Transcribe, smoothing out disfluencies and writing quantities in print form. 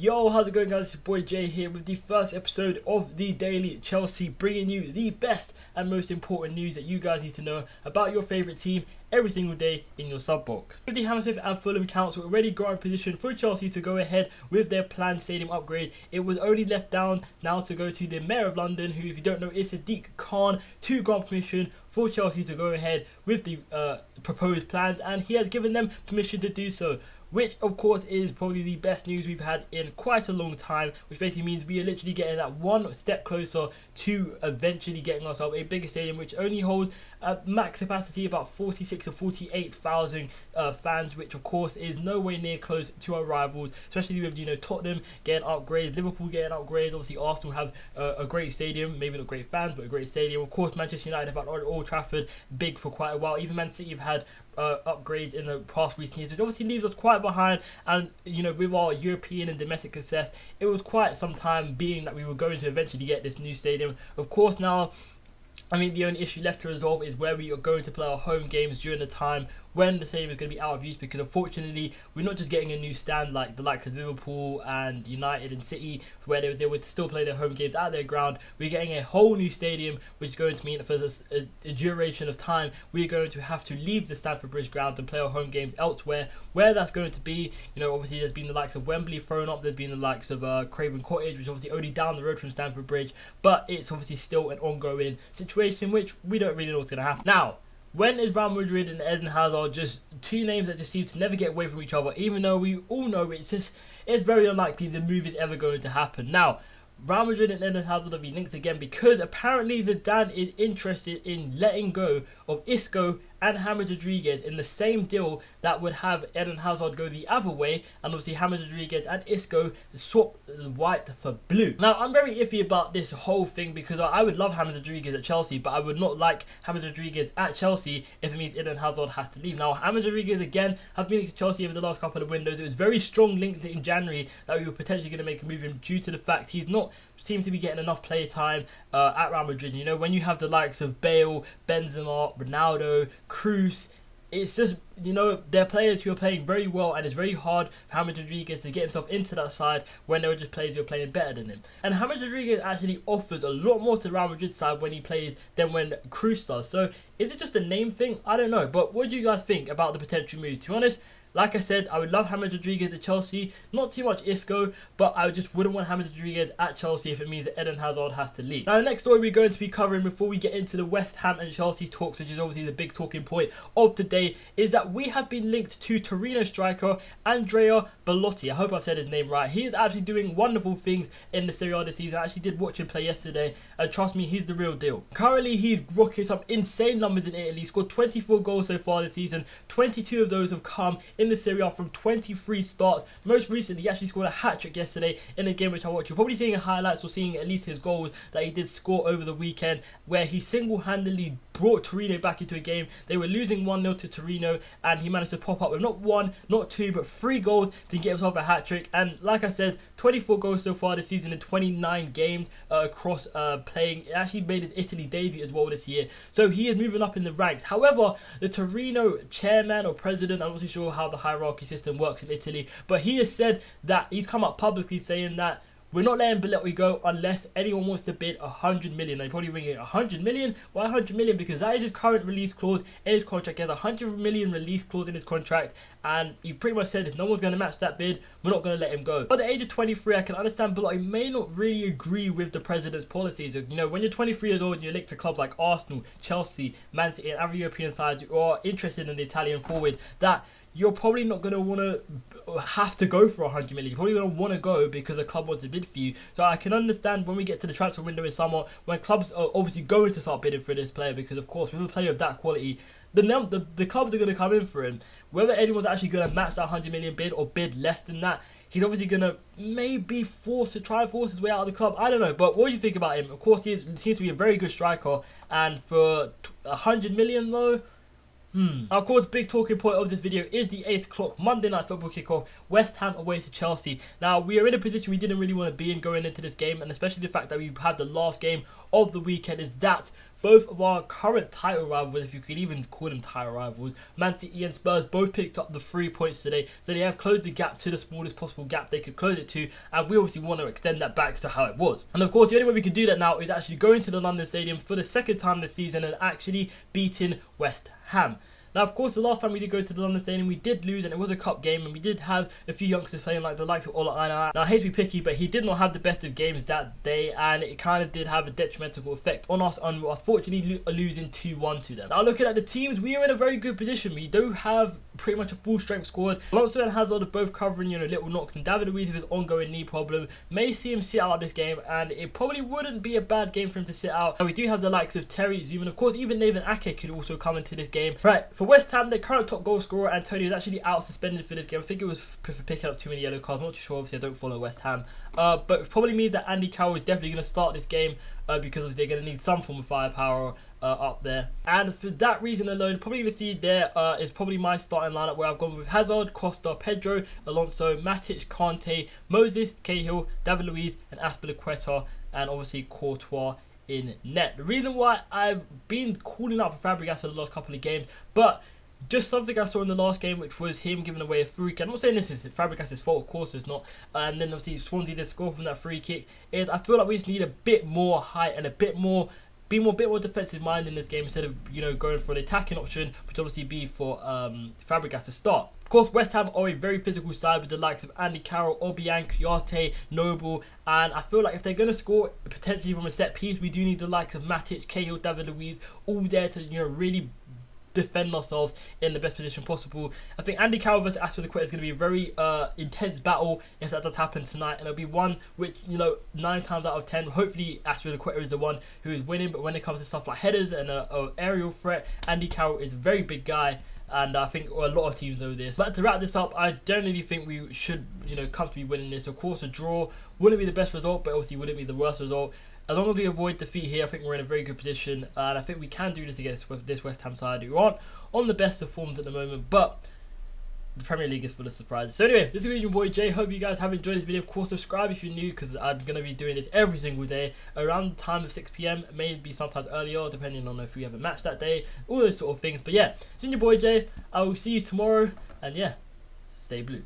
Yo, how's it going guys? It's your boy Jay here with the first episode of the Daily Chelsea, bringing you the best and most important news that you guys need to know about your favourite team every single day in your sub box. With the Hammersmith and Fulham Council already got in position for Chelsea to go ahead with their planned stadium upgrade, it was only left down now to go to the Mayor of London, who, if you don't know, is Sadiq Khan, to grant permission for Chelsea to go ahead with the proposed plans, and he has given them permission to do so, which of course is probably the best news we've had in quite a long time, which basically means we are literally getting that one step closer to eventually getting ourselves a bigger stadium, which only holds a max capacity about 46 to 48,000 fans, which of course is nowhere near close to our rivals, especially with, you know, Tottenham getting upgrades, Liverpool getting upgrades. Obviously Arsenal have a great stadium, maybe not great fans, but a great stadium. Of course Manchester United have had Old Trafford big for quite a while. Even Man City have had upgrades in the past recent years, which obviously leaves us quite behind. And you know, with our European and domestic success, it was quite some time being that we were going to eventually get this new stadium. Of course now, I mean, the only issue left to resolve is where we are going to play our home games during the time when the stadium is going to be out of use, because unfortunately we're not just getting a new stand like the likes of Liverpool and United and City, where they would still play their home games at their ground. We're getting a whole new stadium, which is going to mean that for a duration of time we're going to have to leave the Stamford Bridge ground and play our home games elsewhere. Where that's going to be, you know, obviously there's been the likes of Wembley thrown up, there's been the likes of Craven Cottage, which is obviously only down the road from Stamford Bridge, but it's obviously still an ongoing situation which we don't really know what's going to happen. Now, when is Real Madrid and Eden Hazard just two names that just seem to never get away from each other, even though we all know it's very unlikely the move is ever going to happen. Now, Real Madrid and Eden Hazard have been linked again because apparently Zidane is interested in letting go of Isco and James Rodriguez in the same deal that would have Eden Hazard go the other way, and obviously James Rodriguez and Isco swap white for blue. Now, I'm very iffy about this whole thing because I would love James Rodriguez at Chelsea, but I would not like James Rodriguez at Chelsea if it means Eden Hazard has to leave. Now, James Rodriguez again has been at Chelsea over the last couple of windows. It was very strong links in January that we were potentially going to make a move him due to the fact he's not seemed to be getting enough play time at Real Madrid. You know, when you have the likes of Bale, Benzema, Ronaldo, Cruz, it's just, you know, they're players who are playing very well, and it's very hard for James Rodriguez to get himself into that side when there are just players who are playing better than him. And James Rodriguez actually offers a lot more to the Real Madrid side when he plays than when Cruz does. So is it just a name thing? I don't know. But what do you guys think about the potential move? To be honest, like I said, I would love James Rodriguez at Chelsea. Not too much Isco, but I just wouldn't want James Rodriguez at Chelsea if it means that Eden Hazard has to leave. Now, the next story we're going to be covering before we get into the West Ham and Chelsea talks, which is obviously the big talking point of today, is that we have been linked to Torino striker Andrea Belotti. I hope I've said his name right. He is actually doing wonderful things in the Serie A this season. I actually did watch him play yesterday, and trust me, he's the real deal. Currently, he's rocking some insane numbers in Italy. He scored 24 goals so far this season. 22 of those have come in the Serie A from 23 starts. Most recently, he actually scored a hat-trick yesterday in a game which I watched. You're probably seeing highlights or seeing at least his goals that he did score over the weekend, where he single-handedly brought Torino back into a game. They were losing 1-0 to Torino, and he managed to pop up with not one, not two, but 3 goals to get himself a hat-trick. And like I said, 24 goals so far this season in 29 games across playing. It actually made his Italy debut as well this year. So he is moving up in the ranks. However, the Torino chairman or president, I'm not too sure how the hierarchy system works in Italy, but he has said that he's come up publicly saying that we're not letting Belotti go unless anyone wants to bid 100 million. They're probably ringing 100 million. Why 100 million? Because that is his current release clause in his contract. He has a 100 million release clause in his contract, and he pretty much said if no one's going to match that bid, we're not going to let him go. At the age of 23, I can understand Belotti may not really agree with the president's policies. You know, when you're 23 years old and you're linked to clubs like Arsenal, Chelsea, Man City, and other European sides who are interested in the Italian forward, that you're probably not going to want to have to go for 100 million. You're probably going to want to go because a club wants to bid for you. So I can understand when we get to the transfer window in summer, when clubs are obviously going to start bidding for this player, because of course with a player of that quality, the clubs are going to come in for him. Whether anyone's actually going to match that 100 million bid or bid less than that, he's obviously going to maybe try and force his way out of the club. I don't know, but what do you think about him? Of course, he seems to be a very good striker, and for 100 million though, Of course, big talking point of this video is the 8 o'clock Monday night football kickoff, West Ham away to Chelsea. Now, we are in a position we didn't really want to be in going into this game, and especially the fact that we've had the last game of the weekend is that both of our current title rivals, if you could even call them title rivals, Man City and Spurs, both picked up the 3 points today. So they have closed the gap to the smallest possible gap they could close it to, and we obviously want to extend that back to how it was. And of course, the only way we can do that now is actually going to the London Stadium for the second time this season and actually beating West Ham. Now, of course, the last time we did go to the London Stadium, we did lose, and it was a cup game, and we did have a few youngsters playing like the likes of Ola Aina. Now, I hate to be picky, but he did not have the best of games that day, and it kind of did have a detrimental effect on us, and unfortunately losing 2-1 to them. Now, looking at the teams, we are in a very good position. We do have pretty much a full strength squad. Alonso and Hazard are both covering, little knocks, and David Luiz with his ongoing knee problem may see him sit out this game, and it probably wouldn't be a bad game for him to sit out. And we do have the likes of Terry, Zoom, and of course, even Nathan Ake could also come into this game. Right, for West Ham, their current top goal scorer Antonio is actually out suspended for this game. I think it was for picking up too many yellow cards. I'm not too sure, obviously I don't follow West Ham, but it probably means that Andy Carroll is definitely going to start this game because they're going to need some form of firepower up there. And for that reason alone, probably going to see there is probably my starting lineup, where I've gone with Hazard, Costa, Pedro, Alonso, Matic, Kante, Moses, Cahill, David Luiz, and Azpilicueta, and obviously Courtois in net. The reason why I've been calling out for Fabregas for the last couple of games, but just something I saw in the last game, which was him giving away a free kick. I'm not saying this is Fabregas' fault, of course it's not. And then obviously Swansea did score from that free kick. I feel like we just need a bit more height and a bit more defensive mind in this game, instead of going for an attacking option, which obviously be for Fabregas to start. Of course, West Ham are a very physical side with the likes of Andy Carroll, Obiang, Kouyaté, Noble, and I feel like if they're going to score potentially from a set piece, we do need the likes of Matic, Cahill, David Luiz, all there to really defend ourselves in the best position possible. I think Andy Carroll versus Azpilicueta is going to be a very intense battle if that does happen tonight, and it'll be one which 9 times out of 10 hopefully Azpilicueta is the one who is winning. But when it comes to stuff like headers and aerial threat, Andy Carroll is a very big guy, and I think a lot of teams know this. But to wrap this up, I generally think we should comfortably winning this. Of course, a draw wouldn't be the best result, but obviously wouldn't be the worst result. As long as we avoid defeat here, I think we're in a very good position, and I think we can do this against this West Ham side who aren't on the best of forms at the moment, but the Premier League is full of surprises. So anyway, this has been your boy Jay. Hope you guys have enjoyed this video. Of course, subscribe if you're new, because I'm going to be doing this every single day around the time of 6 PM, maybe sometimes earlier, depending on if we have a match that day, all those sort of things. But yeah, it's been your boy Jay. I will see you tomorrow, and yeah, stay blue.